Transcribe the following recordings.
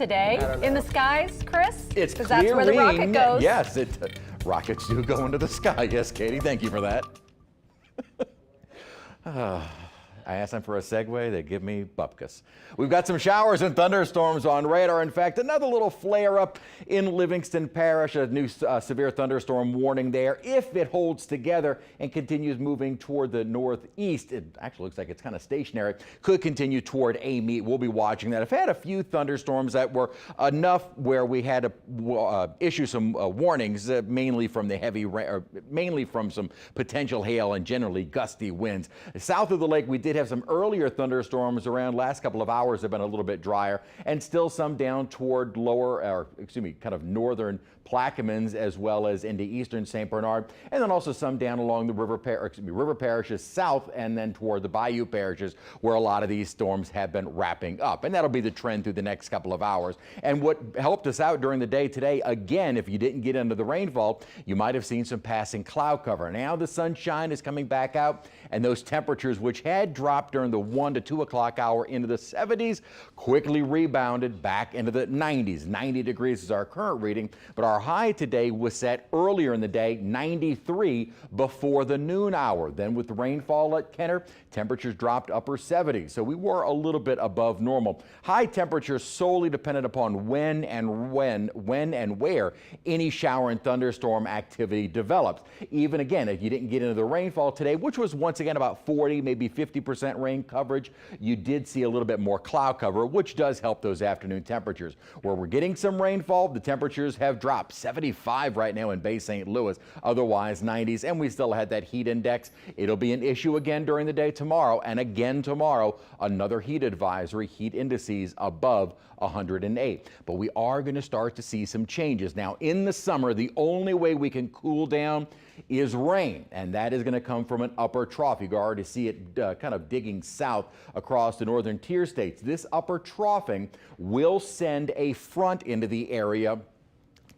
Today in the skies, Chris? It's because that's where the rocket goes. Yes, rockets do go into the sky. Yes, Katie, thank you for that. I asked them for a segue, they give me bupkis. We've got some showers and thunderstorms on radar. In fact, another little flare up in Livingston Parish, a new severe thunderstorm warning there. If it holds together and continues moving toward the northeast, it actually looks like it's kind of stationary, could continue toward Amite. We'll be watching that. I've had a few thunderstorms that were enough where we had to issue some warnings, mainly from the heavy rain, or mainly from some potential hail and generally gusty winds. South of the lake, we did have some earlier thunderstorms around. Last couple of hours have been a little bit drier, and still some down toward kind of northern Plaquemines, as well as into eastern St. Bernard, and then also some down along the river parishes south, and then toward the bayou parishes, where a lot of these storms have been wrapping up. And that'll be the trend through the next couple of hours. And what helped us out during the day today, again, if you didn't get into the rainfall, you might have seen some passing cloud cover. Now the sunshine is coming back out, and those temperatures, which had dropped during the 1 to 2 o'clock hour into the 70s, quickly rebounded back into the 90s. 90 degrees is our current reading, but our high today was set earlier in the day, 93 before the noon hour. Then with the rainfall at Kenner, temperatures dropped upper 70s, so we were a little bit above normal. High temperatures solely dependent upon when and where any shower and thunderstorm activity develops. Even again, if you didn't get into the rainfall today, which was once again about 40, maybe 50% rain coverage, you did see a little bit more cloud cover, which does help those afternoon temperatures. Where we're getting some rainfall, the temperatures have dropped. 75 right now in Bay St. Louis, otherwise 90s, and we still had that heat index. It'll be an issue again during the day tomorrow, and again tomorrow, another heat advisory, heat indices above 108. But we are going to start to see some changes. Now, in the summer, the only way we can cool down is rain, and that is going to come from an upper trough. You can already see it kind of digging south across the northern tier states. This upper troughing will send a front into the area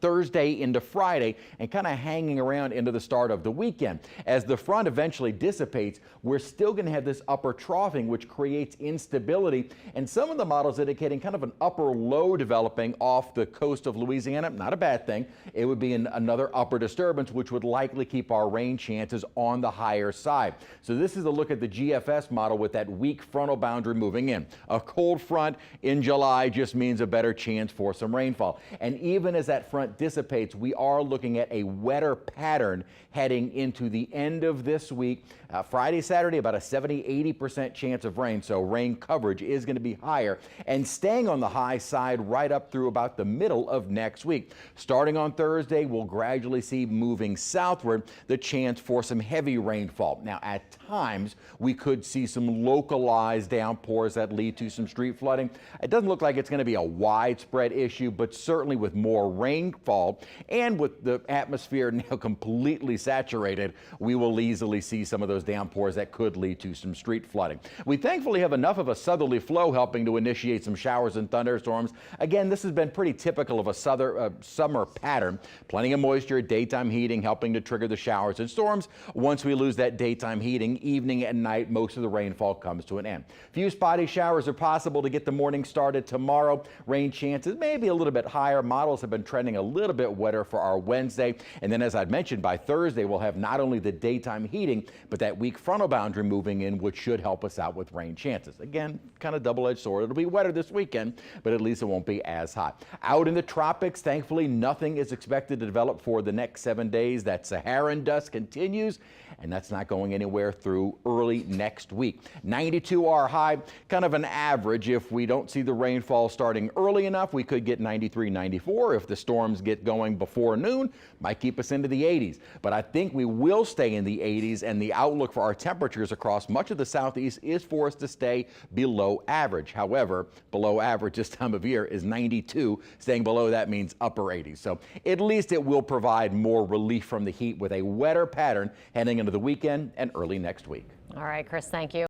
Thursday into Friday, and kind of hanging around into the start of the weekend. As the front eventually dissipates, we're still going to have this upper troughing, which creates instability, and some of the models indicating kind of an upper low developing off the coast of Louisiana. Not a bad thing. It would be another upper disturbance, which would likely keep our rain chances on the higher side. So this is a look at the GFS model with that weak frontal boundary moving in. A cold front in July just means a better chance for some rainfall. And even as that front dissipates, we are looking at a wetter pattern heading into the end of this week. Friday, Saturday, about a 70-80% chance of rain, so rain coverage is going to be higher and staying on the high side right up through about the middle of next week. Starting on Thursday, we'll gradually see moving southward the chance for some heavy rainfall. Now, at times, we could see some localized downpours that lead to some street flooding. It doesn't look like it's going to be a widespread issue, but certainly with more rainfall and with the atmosphere now completely saturated, we will easily see some of those downpours that could lead to some street flooding. We thankfully have enough of a southerly flow helping to initiate some showers and thunderstorms. Again, this has been pretty typical of a summer pattern. Plenty of moisture, daytime heating helping to trigger the showers and storms. Once we lose that daytime heating, evening and night, most of the rainfall comes to an end. Few spotty showers are possible to get the morning started tomorrow. Rain chances maybe a little bit higher. Models have been trending a little bit wetter for our Wednesday. And then, as I'd mentioned, by Thursday, we'll have not only the daytime heating, but that weak frontal boundary moving in, which should help us out with rain chances. Again, kind of double-edged sword. It'll be wetter this weekend, but at least it won't be as hot. Out in the tropics, thankfully, nothing is expected to develop for the next 7 days. That Saharan dust continues, and that's not going anywhere through early next week. 92 our high, kind of an average. If we don't see the rainfall starting early enough, we could get 93, 94. If the storms get going before noon, might keep us into the 80s. But I think we will stay in the 80s, and the outlook for our temperatures across much of the southeast is for us to stay below average. However, below average this time of year is 92. Staying below that means upper 80s. So at least it will provide more relief from the heat with a wetter pattern heading into the weekend and early next week. All right, Chris, thank you.